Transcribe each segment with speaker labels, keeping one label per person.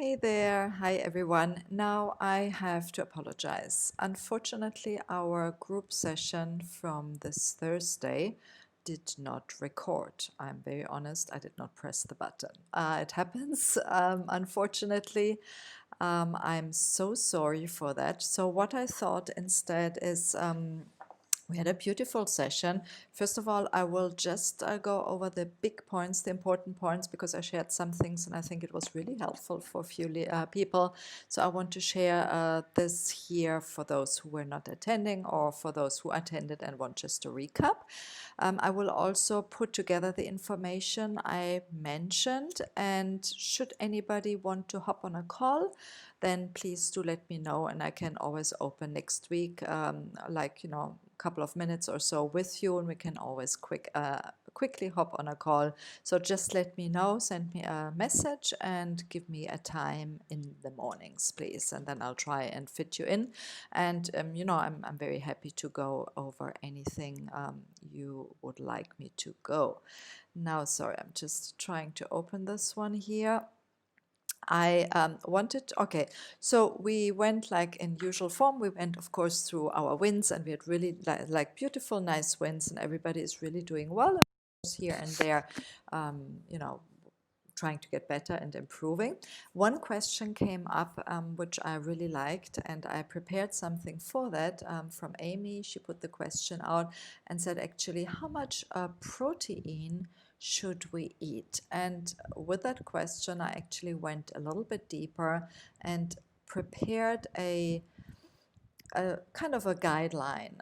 Speaker 1: Hey there, hi everyone. Now I have to apologize. Unfortunately, our group session from this Thursday did not record. I'm very honest, I did not press the button. It happens, unfortunately. I'm so sorry for that. So, what I thought instead is we had a beautiful session. First of all, I will just go over the big points, the important points, because I shared some things and I think it was really helpful for a few people. So I want to share this here for those who were not attending or for those who attended and want just a recap. I will also put together the information I mentioned, and should anybody want to hop on a call, then please do let me know, and I can always open next week, like, a couple of minutes or so with you, and we can always quickly hop on a call. So just let me know, send me a message, and give me a time in the mornings, please, and then I'll try and fit you in. And I'm very happy to go over anything you would like me to go. Now, sorry, I'm just trying to open this one here. I wanted, okay, so we went like in usual form. We went, of course, through our wins, and we had really like beautiful, nice wins, and everybody is really doing well. And of course, here and there, you know, trying to get better and improving. One question came up, which I really liked, and I prepared something for that from Amy. She put the question out and said, actually, how much protein should we eat? And with that question, I actually went a little bit deeper and prepared a kind of a guideline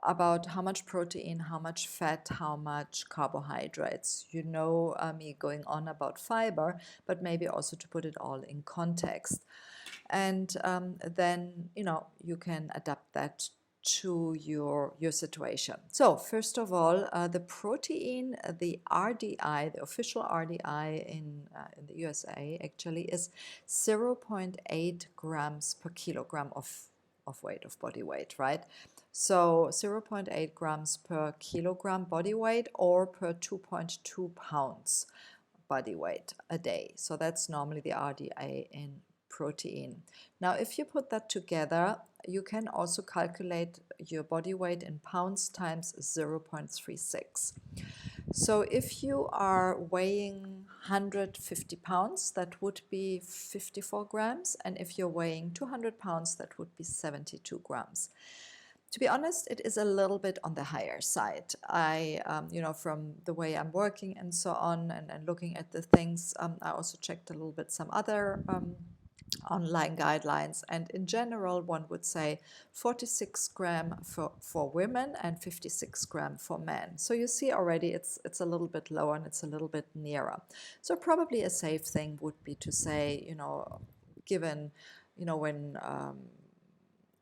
Speaker 1: about how much protein, how much fat, how much carbohydrates. Me going on about fiber, but maybe also to put it all in context. And then, you can adapt that to your situation. So first of all, the protein, the RDI, the official RDI in the USA actually is 0.8 grams per kilogram of weight, of body weight, right? So 0.8 grams per kilogram body weight or per 2.2 pounds body weight a day. So that's normally the RDA in protein. Now, if you put that together, you can also calculate your body weight in pounds times 0.36. So if you are weighing 150 pounds, that would be 54 grams. And if you're weighing 200 pounds, that would be 72 grams. To be honest, it is a little bit on the higher side. From the way I'm working and so on, and looking at the things, I also checked a little bit some other online guidelines, and in general one would say 46 gram for women and 56 gram for men. So you see already it's a little bit lower and it's a little bit nearer. So probably a safe thing would be to say, given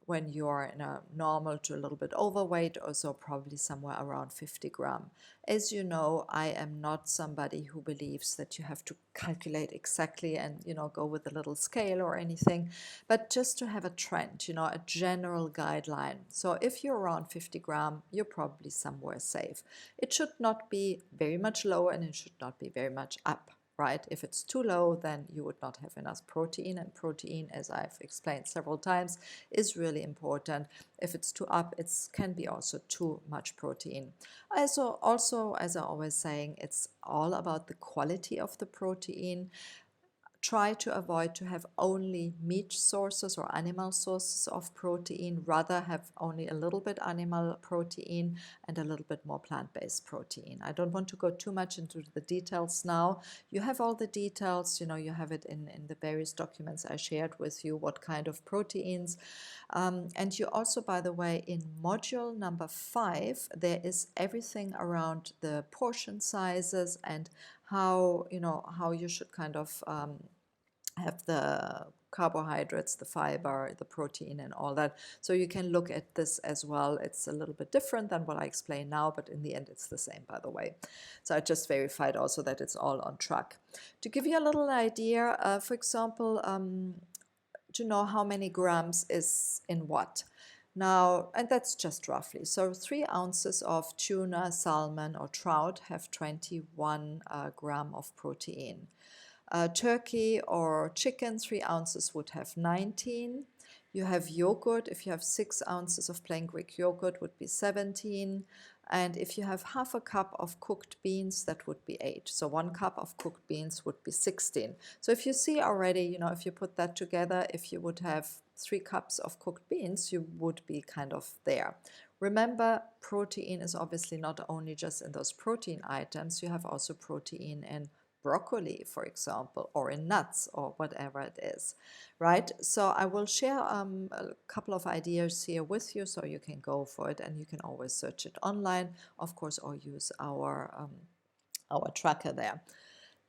Speaker 1: when you're in a normal to a little bit overweight, or so probably somewhere around 50 gram. As you know, I am not somebody who believes that you have to calculate exactly and go with a little scale or anything, but just to have a trend, a general guideline. So if you're around 50 gram, you're probably somewhere safe. It should not be very much lower and it should not be very much up. Right? If it's too low, then you would not have enough protein, and protein, as I've explained several times, is really important. If it's too up, it can be also too much protein. Also, as I always saying, it's all about the quality of the protein. Try to avoid to have only meat sources or animal sources of protein. Rather have only a little bit animal protein and a little bit more plant-based protein. I don't want to go too much into the details now. You have all the details, you have it in the various documents I shared with you, what kind of proteins. And you also, by the way, in module number 5, there is everything around the portion sizes and how you should kind of have the carbohydrates, the fiber, the protein, and all that. So you can look at this as well. It's a little bit different than what I explain now, but in the end it's the same, by the way. So I just verified also that it's all on track. To give you a little idea, for example, to know how many grams is in what. Now, and that's just roughly. So 3 ounces of tuna, salmon, or trout have 21 gram of protein. Turkey or chicken, 3 ounces would have 19. You have yogurt, if you have 6 ounces of plain Greek yogurt would be 17. And if you have half a cup of cooked beans, that would be 8. So 1 cup of cooked beans would be 16. So if you see already, if you put that together, if you would have 3 cups of cooked beans, you would be kind of there. Remember, protein is obviously not only just in those protein items, you have also protein in broccoli, for example, or in nuts or whatever it is, right? So I will share a couple of ideas here with you so you can go for it, and you can always search it online, of course, or use our tracker there.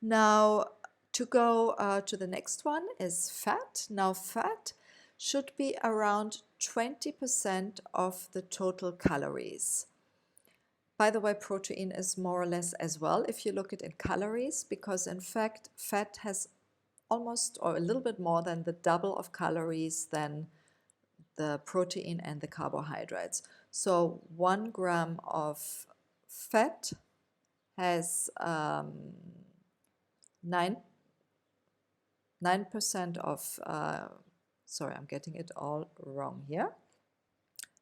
Speaker 1: Now, to go to the next one is fat. Now, fat should be around 20% of the total calories. By the way, protein is more or less as well if you look at it in calories, because in fact fat has almost or a little bit more than the double of calories than the protein and the carbohydrates. So 1 gram of fat has 9% of, sorry, I'm getting it all wrong here.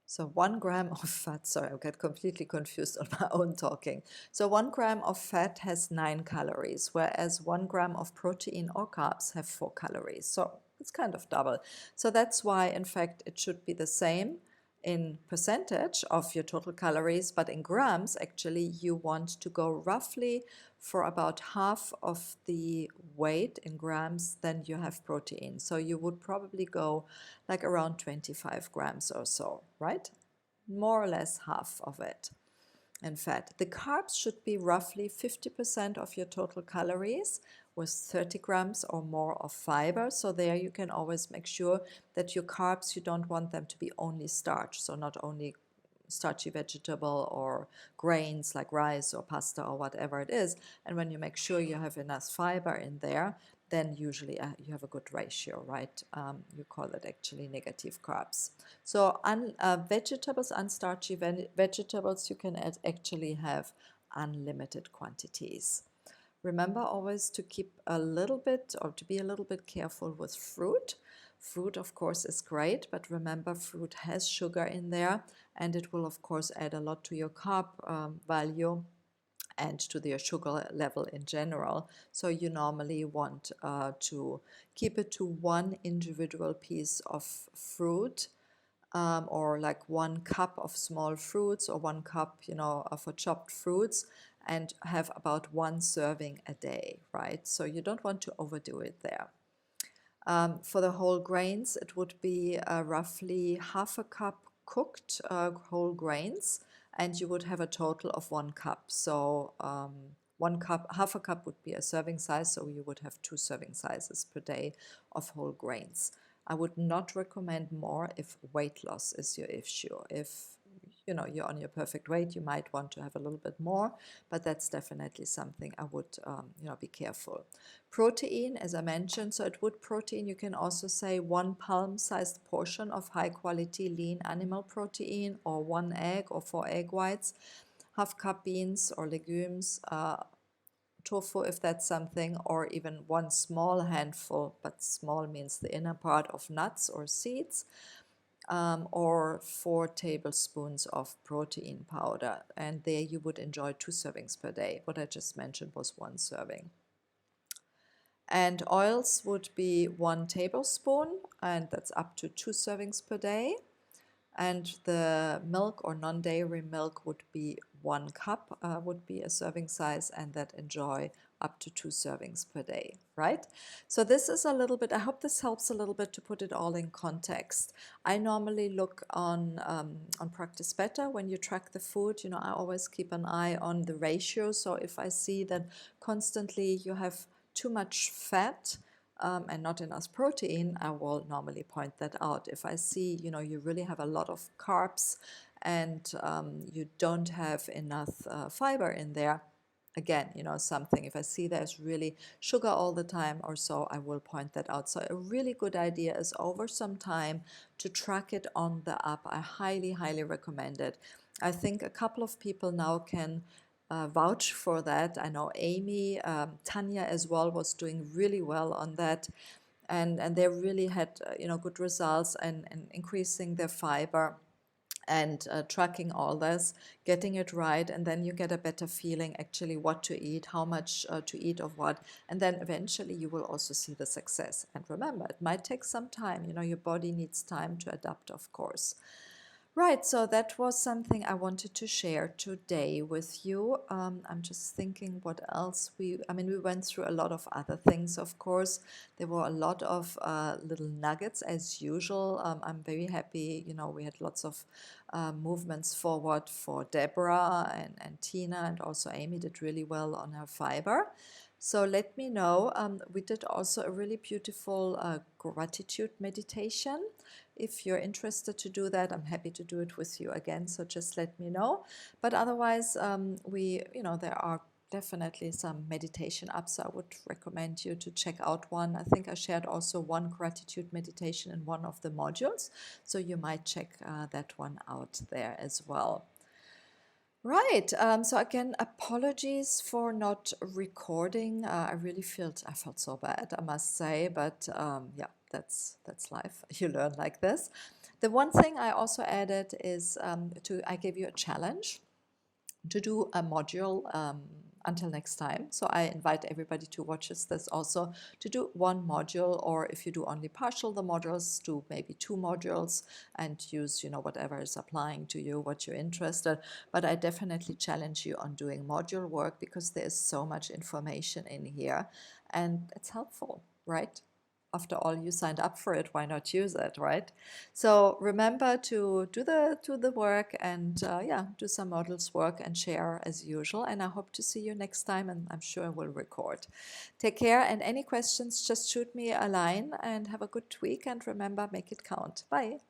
Speaker 1: So 1 gram of fat, sorry, I get completely confused on my own talking. So 1 gram of fat has 9 calories, whereas 1 gram of protein or carbs have 4 calories. So it's kind of double. So that's why, in fact, it should be the same in percentage of your total calories, but in grams, actually, you want to go roughly for about half of the weight in grams than you have protein. So you would probably go like around 25 grams or so, right? More or less half of it in fat. The carbs should be roughly 50% of your total calories with 30 grams or more of fiber. So there you can always make sure that your carbs, you don't want them to be only starch. So not only starchy vegetable or grains like rice or pasta or whatever it is. And when you make sure you have enough fiber in there, then usually you have a good ratio, right? You call it actually negative carbs. So vegetables, unstarchy vegetables, you can actually have unlimited quantities. Remember always to keep a little bit or to be a little bit careful with fruit. Fruit, of course, is great, but remember fruit has sugar in there, and it will, of course, add a lot to your carb value and to your sugar level in general. So you normally want to keep it to 1 individual piece of fruit, or like 1 cup of small fruits or 1 cup, of chopped fruits, and have about 1 serving a day, right? So you don't want to overdo it there. For the whole grains, it would be roughly half a cup cooked whole grains, and you would have a total of 1 cup. So 1 cup, half a cup would be a serving size, so you would have 2 serving sizes per day of whole grains. I would not recommend more if weight loss is your issue. If you're on your perfect weight, you might want to have a little bit more, but that's definitely something I would be careful. Protein, as I mentioned, so it would protein, you can also say 1 palm-sized portion of high-quality lean animal protein, or 1 egg or 4 egg whites, half cup beans or legumes, tofu if that's something, or even 1 small handful, but small means the inner part, of nuts or seeds, or 4 tablespoons of protein powder. And there you would enjoy 2 servings per day. What I just mentioned was 1 serving. And oils would be 1 tablespoon, and that's up to 2 servings per day. And the milk or non-dairy milk would be 1 cup, would be a serving size, and that enjoy up to 2 servings per day, right? So this is a little bit, I hope this helps a little bit to put it all in context. I normally look on Practice Better when you track the food. I always keep an eye on the ratio. So if I see that constantly you have too much fat, and not enough protein, I will normally point that out. If I see, you really have a lot of carbs and you don't have enough fiber in there, again, something, if I see there's really sugar all the time or so, I will point that out. So a really good idea is over some time to track it on the app. I highly, highly recommend it. I think a couple of people now can vouch for that. I know Amy, Tanya as well was doing really well on that, and they really had good results and increasing their fiber and tracking all this, getting it right, and then you get a better feeling actually what to eat, how much to eat of what, and then eventually you will also see the success. And remember, it might take some time. Your body needs time to adapt, of course. Right, so that was something I wanted to share today with you. I'm just thinking what else we went through a lot of other things, of course. There were a lot of little nuggets as usual. I'm very happy, we had lots of movements forward for Deborah and Tina, and also Amy did really well on her fiber. So let me know. We did also a really beautiful gratitude meditation. If you're interested to do that, I'm happy to do it with you again. So just let me know. But otherwise, there are definitely some meditation apps. So I would recommend you to check out one. I think I shared also one gratitude meditation in one of the modules. So you might check that one out there as well. Right. So again, apologies for not recording. I felt so bad, I must say, but yeah, that's life. You learn like this. The one thing I also added is I gave you a challenge to do a module until next time. So I invite everybody to watch this also to do one module, or if you do only partial the modules, do maybe 2 modules and use whatever is applying to you, what you're interested. But I definitely challenge you on doing module work because there's so much information in here and it's helpful, right? After all, you signed up for it, why not use it, right? So remember to do the work and do some models work and share as usual. And I hope to see you next time, and I'm sure we'll record. Take care, and any questions, just shoot me a line, and have a good week. And remember, make it count. Bye.